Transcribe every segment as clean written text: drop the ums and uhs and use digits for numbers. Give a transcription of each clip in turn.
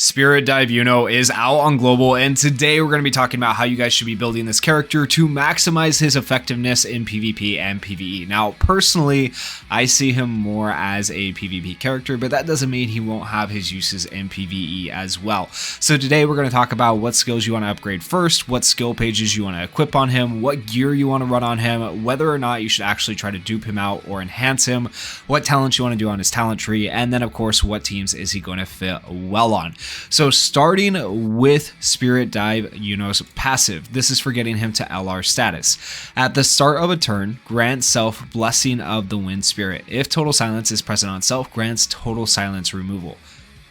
Spirit Dive Yuno is out on global, and today we're going to be talking about how you guys should be building this character to maximize his effectiveness in PvP and PvE. Now, personally, I see him more as a PvP character, but that doesn't mean he won't have his uses in PvE as well. So today we're going to talk about what skills you want to upgrade first, what skill pages you want to equip on him, what gear you want to run on him, whether or not you should actually try to dupe him out or enhance him, what talents you want to do on his talent tree, and then of course what teams is he going to fit well on. So starting with Spirit Dive Yuno's passive, this is for getting him to LR status. At the start of a turn, grant self Blessing of the Wind Spirit. If total silence is present on self, grants total silence removal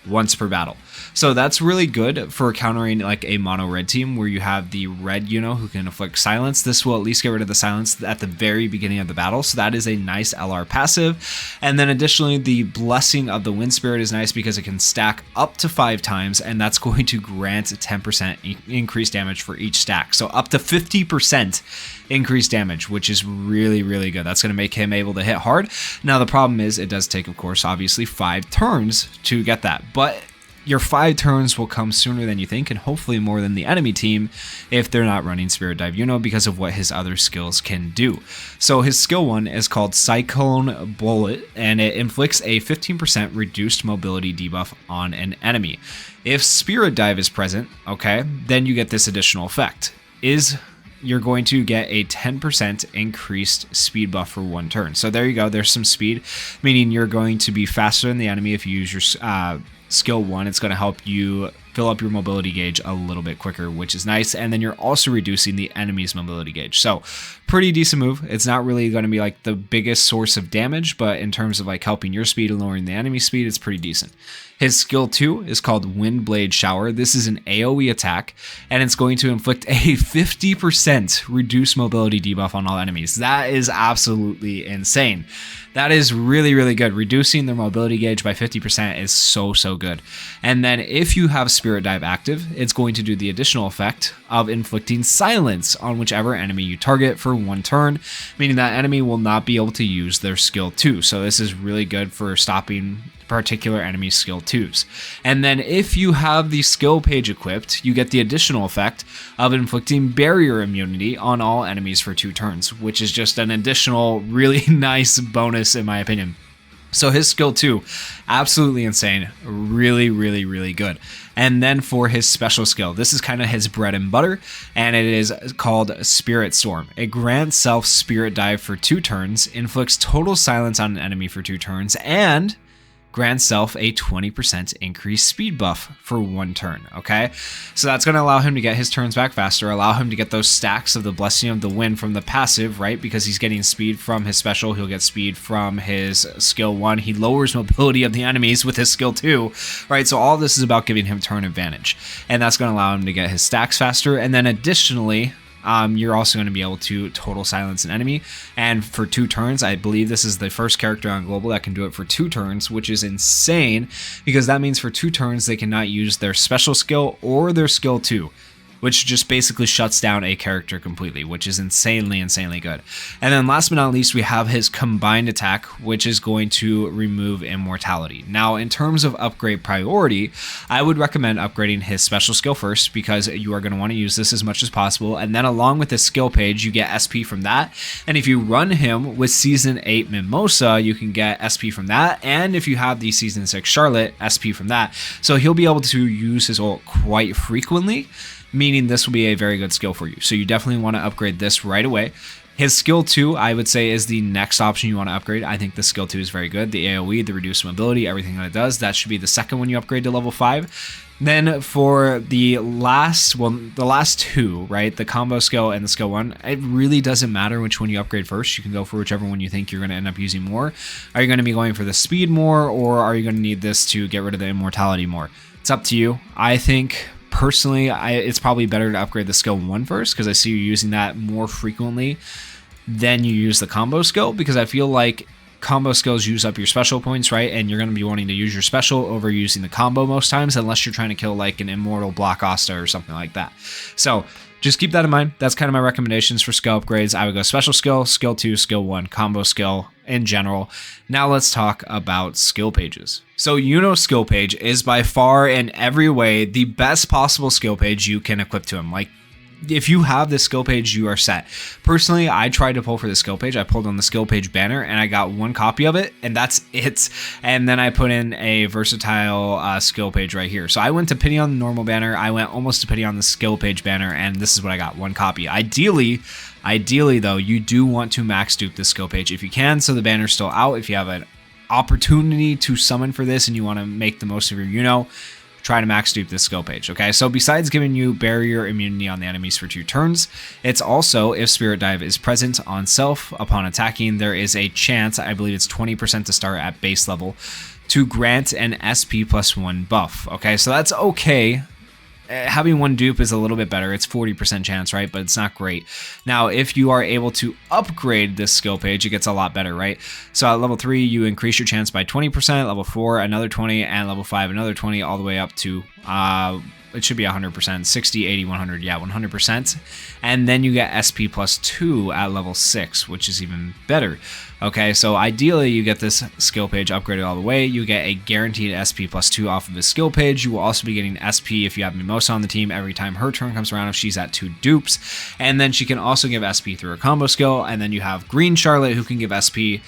once per battle. So that's really good for countering like a mono red team where you have the red Yuno who can inflict silence. This will at least get rid of the silence at the very beginning of the battle. So that is a nice LR passive. And then additionally, the Blessing of the Wind Spirit is nice because it can stack up to 5 times, and that's going to grant 10% increased damage for each stack. So up to 50% increased damage, which is really, really good. That's going to make him able to hit hard. Now the problem is it does take, of course, obviously 5 turns to get that, but your 5 turns will come sooner than you think, and hopefully more than the enemy team if they're not running Spirit Dive Yuno because of what his other skills can do. So his skill 1 is called Cyclone Bullet, and it inflicts a 15% reduced mobility debuff on an enemy. If Spirit Dive is present, okay, then you get this additional effect. You're going to get a 10% increased speed buff for 1 turn. So there you go, there's some speed, meaning you're going to be faster than the enemy if you use your skill 1. It's going to help you fill up your mobility gauge a little bit quicker, which is nice. And then you're also reducing the enemy's mobility gauge. So pretty decent move. It's not really going to be like the biggest source of damage, but in terms of like helping your speed and lowering the enemy's speed, it's pretty decent. His skill 2 is called Wind Blade Shower. This is an AoE attack, and it's going to inflict a 50% reduced mobility debuff on all enemies. That is absolutely insane. That is really, really good. Reducing their mobility gauge by 50% is so good. And then if you have Spirit Dive active, it's going to do the additional effect of inflicting silence on whichever enemy you target for 1 turn, meaning that enemy will not be able to use their skill 2. So this is really good for stopping particular enemy skill 2s. And then if you have the skill page equipped, you get the additional effect of inflicting barrier immunity on all enemies for 2 turns, which is just an additional really nice bonus in my opinion. So his skill 2, absolutely insane, really, really, really good. And then for his special skill, this is kind of his bread and butter, and it is called Spirit Storm. It grants self Spirit Dive for 2 turns, inflicts total silence on an enemy for 2 turns, and grants self a 20% increased speed buff for 1 turn, okay? So that's going to allow him to get his turns back faster, allow him to get those stacks of the Blessing of the Wind from the passive, right? Because he's getting speed from his special, he'll get speed from his skill 1. He lowers mobility of the enemies with his skill 2, right? So all this is about giving him turn advantage, and that's going to allow him to get his stacks faster. And then additionally, you're also going to be able to total silence an enemy, and for 2 turns. I believe this is the first character on global that can do it for 2 turns, which is insane because that means for 2 turns they cannot use their special skill or their skill 2, which just basically shuts down a character completely, which is insanely good. And then last but not least, we have his combined attack, which is going to remove immortality. Now, in terms of upgrade priority, I would recommend upgrading his special skill first because you are going to want to use this as much as possible. And then along with the skill page, you get SP from that. And if you run him with Season 8 Mimosa, you can get SP from that. And if you have the Season 6 Charlotte, SP from that. So he'll be able to use his ult quite frequently, meaning this will be a very good skill for you. So you definitely want to upgrade this right away. His skill 2, I would say, is the next option you want to upgrade. I think the skill 2 is very good. The AoE, the reduced mobility, everything that it does, that should be the second one you upgrade to level 5. Then for the last 2, right, the combo skill and the skill 1, it really doesn't matter which one you upgrade first. You can go for whichever one you think you're going to end up using more. Are you going to be going for the speed more, or are you going to need this to get rid of the immortality more? It's up to you. I think personally, it's probably better to upgrade the skill 1 first because I see you using that more frequently than you use the combo skill, because I feel like combo skills use up your special points, right? And you're going to be wanting to use your special over using the combo most times, unless you're trying to kill like an immortal Block Asta or something like that. So just keep that in mind. That's kind of my recommendations for skill upgrades. I would go special skill, skill 2, skill 1, combo skill, in general. Now let's talk about skill pages. So Yuno's skill page is by far in every way the best possible skill page you can equip to him. Like, if you have this skill page, you are set. Personally, I tried to pull for the skill page. I pulled on the skill page banner and I got one copy of it, and that's it. And then I put in a versatile skill page right here. So I went to pity on the normal banner. I went almost to pity on the skill page banner, and this is what I got, one copy. Ideally though, you do want to max dupe this skill page if you can, so the banner's still out. If you have an opportunity to summon for this and you want to make the most of your Yuno, try to max dupe this skill page, okay? So besides giving you barrier immunity on the enemies for 2 turns, it's also, if Spirit Dive is present on self upon attacking, there is a chance, I believe it's 20% to start at base level, to grant an SP +1 buff, okay? So that's okay. Having one dupe is a little bit better. It's 40% chance, right? But it's not great. Now, if you are able to upgrade this skill page, it gets a lot better, right? So at level 3, you increase your chance by 20%, level 4, another 20, and level 5, another 20, all the way up to, it should be 100%, 60, 80, 100, yeah, 100%. And then you get SP +2 at level 6, which is even better. Okay, so ideally you get this skill page upgraded all the way. You get a guaranteed SP +2 off of the skill page. You will also be getting SP if you have Mimosa on the team every time her turn comes around if she's at 2 dupes. And then she can also give SP through her combo skill. And then you have Green Charlotte, who can give SP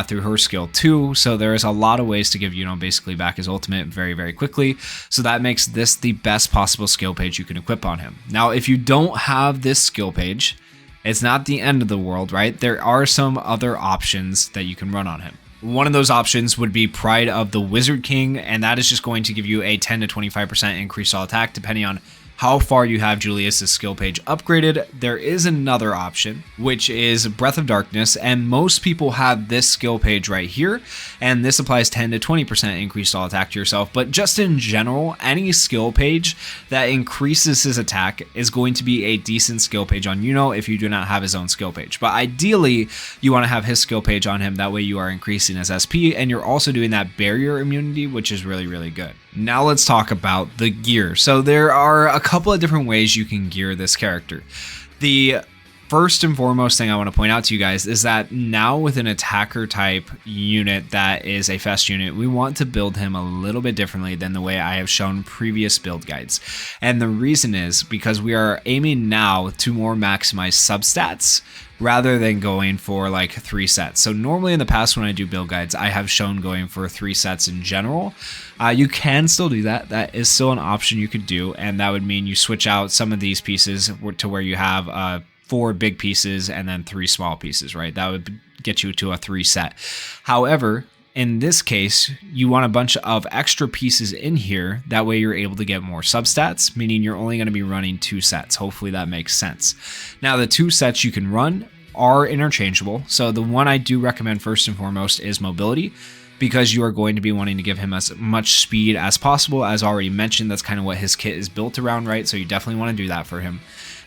through her skill too. So there is a lot of ways to give Yuno basically back his ultimate very, very quickly. So that makes this the best possible skill page you can equip on him. Now, if you don't have this skill page, it's not the end of the world, right? There are some other options that you can run on him. One of those options would be Pride of the Wizard King, and that is just going to give you a 10 to 25% increased all attack depending on how far you have Julius's skill page upgraded. There is another option, which is Breath of Darkness, and most people have this skill page right here, and this applies 10 to 20% increased all attack to yourself. But just in general, any skill page that increases his attack is going to be a decent skill page on Yuno if you do not have his own skill page. But ideally, you want to have his skill page on him. That way you are increasing his SP, and you're also doing that barrier immunity, which is really, really good. Now let's talk about the gear. So there are a couple of different ways you can gear this character. The first and foremost thing I want to point out to you guys is that now with an attacker type unit that is a fast unit, we want to build him a little bit differently than the way I have shown previous build guides. And the reason is because we are aiming now to more maximize substats rather than going for like 3 sets. So normally in the past when I do build guides, I have shown going for 3 sets in general. You can still do that. That is still an option you could do. And that would mean you switch out some of these pieces to where you have 4 big pieces and then 3 small pieces, right? That would get you to a 3 set. However, in this case, you want a bunch of extra pieces in here. That way you're able to get more substats, meaning you're only going to be running 2 sets. Hopefully that makes sense. Now, the 2 sets you can run are interchangeable. So the one I do recommend first and foremost is mobility, because you are going to be wanting to give him as much speed as possible. As already mentioned, that's kind of what his kit is built around, right? So you definitely want to do that for him.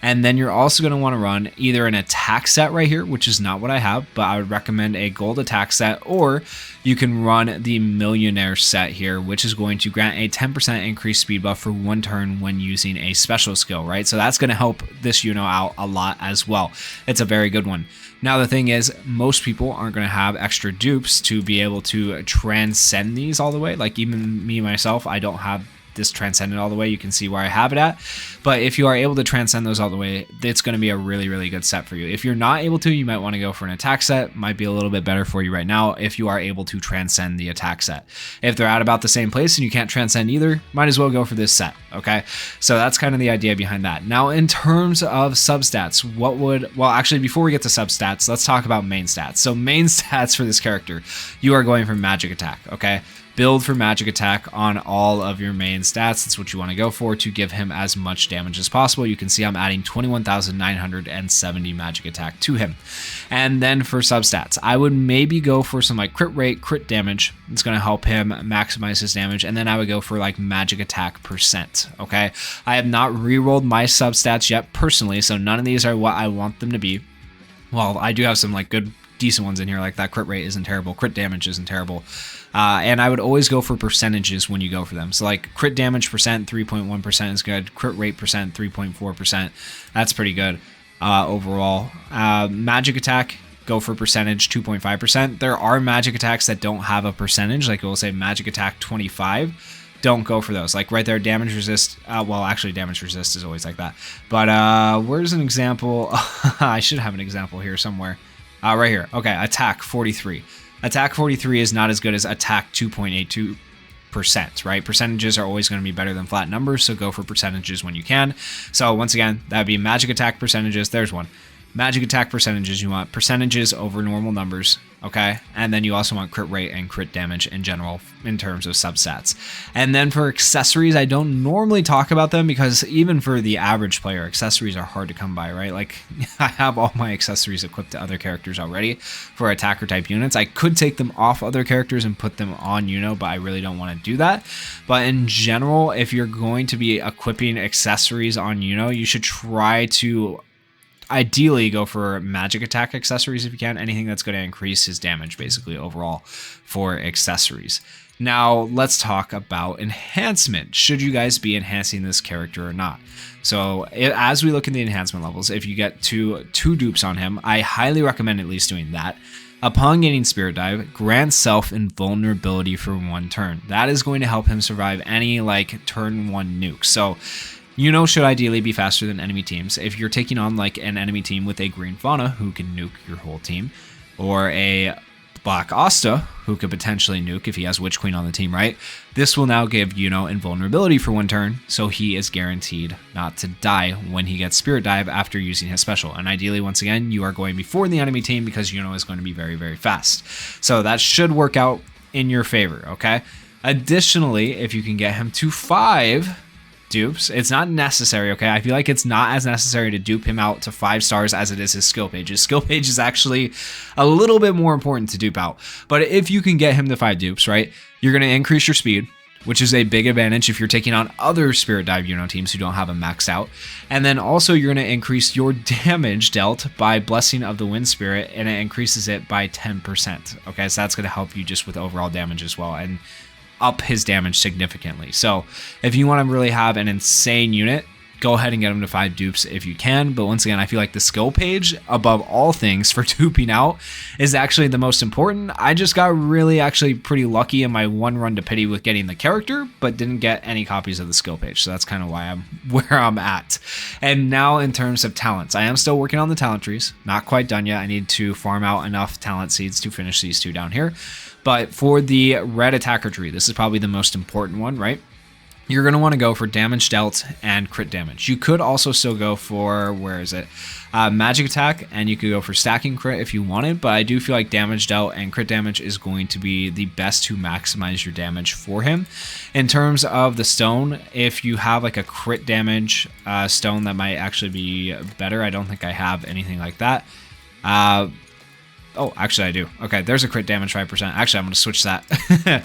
And then you're also going to want to run either an attack set right here, which is not what I have, but I would recommend a gold attack set, or you can run the millionaire set here, which is going to grant a 10% increased speed buff for 1 turn when using a special skill, right? So that's going to help this Yuno out a lot as well. It's a very good one. Now, the thing is, most people aren't going to have extra dupes to be able to transcend these all the way. Like even me, myself, I don't have this transcended all the way. You can see where I have it at. But if you are able to transcend those all the way, it's going to be a really, really good set for you. If you're not able to, you might want to go for an attack set. Might be a little bit better for you right now if you are able to transcend the attack set. If they're at about the same place and you can't transcend either, might as well go for this set, okay? So that's kind of the idea behind that. Now, in terms of substats, well, actually, before we get to substats, let's talk about main stats. So main stats for this character, you are going for magic attack, okay? Build for magic attack on all of your main stats. That's what you want to go for to give him as much damage as possible. You can see I'm adding 21,970 magic attack to him. And then for substats, I would maybe go for some like crit rate, crit damage. It's going to help him maximize his damage. And then I would go for like magic attack percent. Okay. I have not re-rolled my substats yet personally, so none of these are what I want them to be. Well, I do have some like good decent ones in here, like that crit rate isn't terrible, crit damage isn't terrible, and I would always go for percentages when you go for them. So like crit damage percent 3.1% is good, crit rate percent 3.4%, that's pretty good overall. Magic attack go for percentage 2.5%. There are magic attacks that don't have a percentage, like it will say magic attack 25. Don't go for those. Like right there, damage resist. Well, actually, damage resist is always like that. But where's an example? I should have an example here somewhere. Right here. Okay, attack 43. Attack 43 is not as good as attack 2.82%, right? Percentages are always going to be better than flat numbers, so go for percentages when you can. So once again, that would be magic attack percentages. There's one. Magic attack percentages, you want percentages over normal numbers, okay? And then you also want crit rate and crit damage in general in terms of substats. And then for accessories, I don't normally talk about them because even for the average player, accessories are hard to come by, right? Like I have all my accessories equipped to other characters already for attacker type units. I could take them off other characters and put them on Yuno, but I really don't want to do that. But in general, if you're going to be equipping accessories on Yuno, you should try to ideally go for magic attack accessories if you can, anything that's going to increase his damage basically overall for accessories. Now let's talk about enhancement. Should you guys be enhancing this character or not? So as we look at the enhancement levels, if you get two dupes on him, I highly recommend at least doing that. Upon gaining Spirit Dive, grant self invulnerability for 1 turn. That is going to help him survive any like turn 1 nuke. So Yuno should ideally be faster than enemy teams. If you're taking on like an enemy team with a green fauna who can nuke your whole team, or a black Asta who could potentially nuke if he has Witch Queen on the team, right? This will now give Yuno invulnerability for 1 turn, so he is guaranteed not to die when he gets Spirit Dive after using his special. And ideally, once again, you are going before the enemy team because Yuno is going to be very, very fast. So that should work out in your favor, okay? Additionally, if you can get him to 5 dupes, it's not necessary, okay? I feel like it's not as necessary to dupe him out to 5 stars as it is his skill page. His skill page is actually a little bit more important to dupe out. But if you can get him to 5 dupes, right, you're going to increase your speed, which is a big advantage if you're taking on other Spirit Dive Yuno teams who don't have him maxed out. And then also you're going to increase your damage dealt by Blessing of the Wind Spirit, and it increases it by 10%, okay? So that's going to help you just with overall damage as well, and up his damage significantly. So if you want to really have an insane unit, go ahead and get him to 5 dupes if you can. But once again, I feel like the skill page above all things for duping out is actually the most important. I just got really actually pretty lucky in my 1 run to pity with getting the character, but didn't get any copies of the skill page. So that's kind of why I'm where I'm at. And now in terms of talents, I am still working on the talent trees. Not quite done yet. I need to farm out enough talent seeds to finish these 2 down here. But for the red attacker tree, this is probably the most important one, right? You're going to want to go for damage dealt and crit damage. You could also still go for, where is it? Magic attack, and you could go for stacking crit if you wanted, but I do feel like damage dealt and crit damage is going to be the best to maximize your damage for him. In terms of the stone, if you have like a crit damage stone, that might actually be better. I don't think I have anything like that. Oh, actually I do. Okay, there's a crit damage 5%. Actually, I'm going to switch that.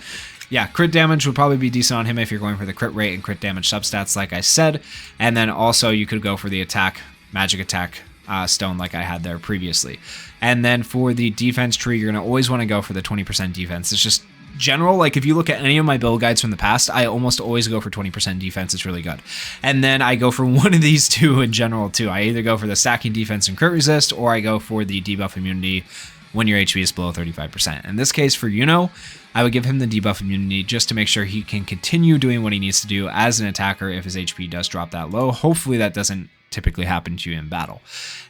Yeah, crit damage would probably be decent on him if you're going for the crit rate and crit damage substats, like I said. And then also you could go for the attack, magic attack stone like I had there previously. And then for the defense tree, you're going to always want to go for the 20% defense. It's just general, like if you look at any of my build guides from the past, I almost always go for 20% defense. It's really good. And then I go for one of these 2 in general too. I either go for the stacking defense and crit resist, or I go for the debuff immunity when your HP is below 35%. In this case for Yuno, I would give him the debuff immunity just to make sure he can continue doing what he needs to do as an attacker if his HP does drop that low. Hopefully that doesn't typically happen to you in battle.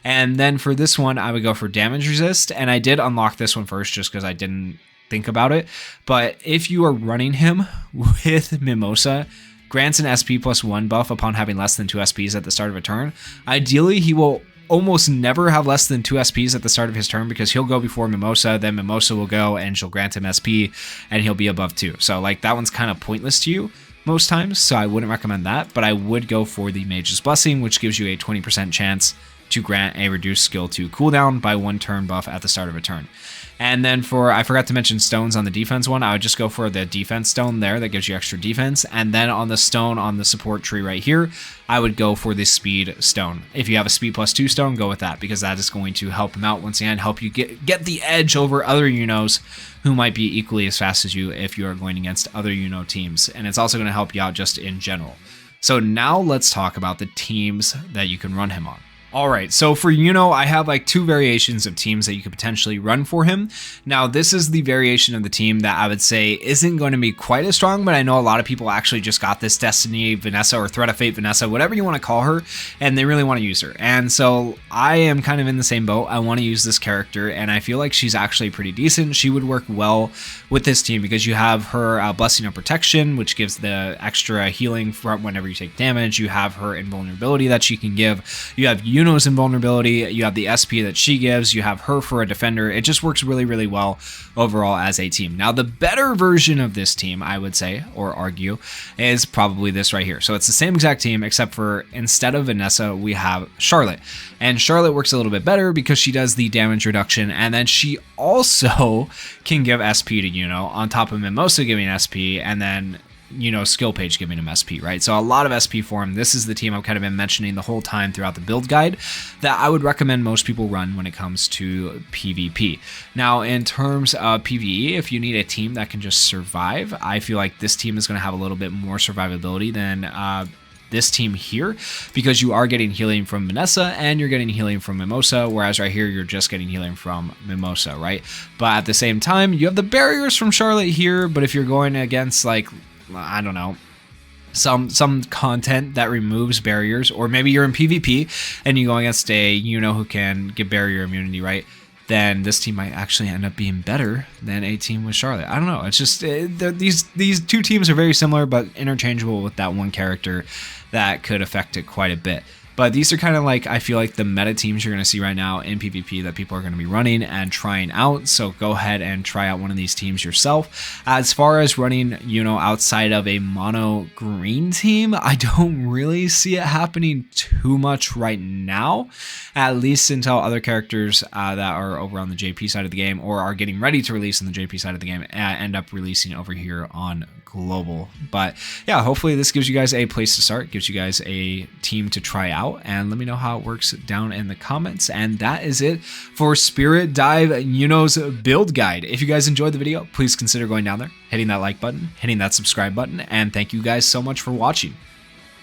And then for this one, I would go for damage resist, and I did unlock this one first just because I didn't think about it. But if you are running him with Mimosa, grants an SP plus 1 buff upon having less than 2 SPs at the start of a turn. Ideally, he will almost never have less than 2 SPs at the start of his turn because he'll go before Mimosa, then Mimosa will go and she'll grant him SP and he'll be above 2. So like that one's kind of pointless to you most times, so I wouldn't recommend that, but I would go for the Mage's Blessing, which gives you a 20% chance to grant a reduced skill 2 cooldown by 1 turn buff at the start of a turn. And then for, I forgot to mention stones on the defense one, I would just go for the defense stone there that gives you extra defense. And then on the stone on the support tree right here, I would go for the speed stone. If you have a speed plus 2 stone, go with that because that is going to help him out once again, help you get the edge over other Yunos who might be equally as fast as you if you are going against other Yuno teams. And it's also going to help you out just in general. So now let's talk about the teams that you can run him on. Alright, so for Yuno, I have like 2 variations of teams that you could potentially run for him. Now, this is the variation of the team that I would say isn't going to be quite as strong, but I know a lot of people actually just got this Destiny Vanessa or Threat of Fate Vanessa, whatever you want to call her, and they really want to use her. And so I am kind of in the same boat. I want to use this character, and I feel like she's actually pretty decent. She would work well with this team because you have her Blessing of Protection, which gives the extra healing from whenever you take damage. You have her invulnerability that she can give. You have Yuno's invulnerability, you have the SP that she gives, you have her for a defender. It just works really, really well overall as a team. Now, the better version of this team, I would say, or argue, is probably this right here. So it's the same exact team, except for instead of Vanessa, we have Charlotte. And Charlotte works a little bit better because she does the damage reduction, and then she also can give SP to Yuno, on top of Mimosa giving SP, and then skill page giving him SP, right? So a lot of SP for him. This is the team I've kind of been mentioning the whole time throughout the build guide that I would recommend most people run when it comes to PvP. Now, in terms of PvE, if you need a team that can just survive, I feel like this team is going to have a little bit more survivability than this team here, because you are getting healing from Vanessa and you're getting healing from Mimosa, whereas right here you're just getting healing from Mimosa, right? But at the same time, you have the barriers from Charlotte here, but if you're going against, like, I don't know, some content that removes barriers, or maybe you're in PvP and you go against a who can give barrier immunity, right? Then this team might actually end up being better than a team with Charlotte. I don't know. It's just these 2 teams are very similar, but interchangeable with that one character that could affect it quite a bit. But these are kind of like, I feel like, the meta teams you're going to see right now in PvP that people are going to be running and trying out. So go ahead and try out one of these teams yourself. As far as running, outside of a mono green team, I don't really see it happening too much right now, at least until other characters that are over on the JP side of the game or are getting ready to release on the JP side of the game end up releasing over here on global. But yeah, hopefully this gives you guys a place to start, gives you guys a team to try out, and let me know how it works down in the comments. And that is it for Spirit Dive Yuno's build guide. If you guys enjoyed the video, please consider going down there, hitting that like button, hitting that subscribe button, and thank you guys so much for watching.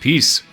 Peace.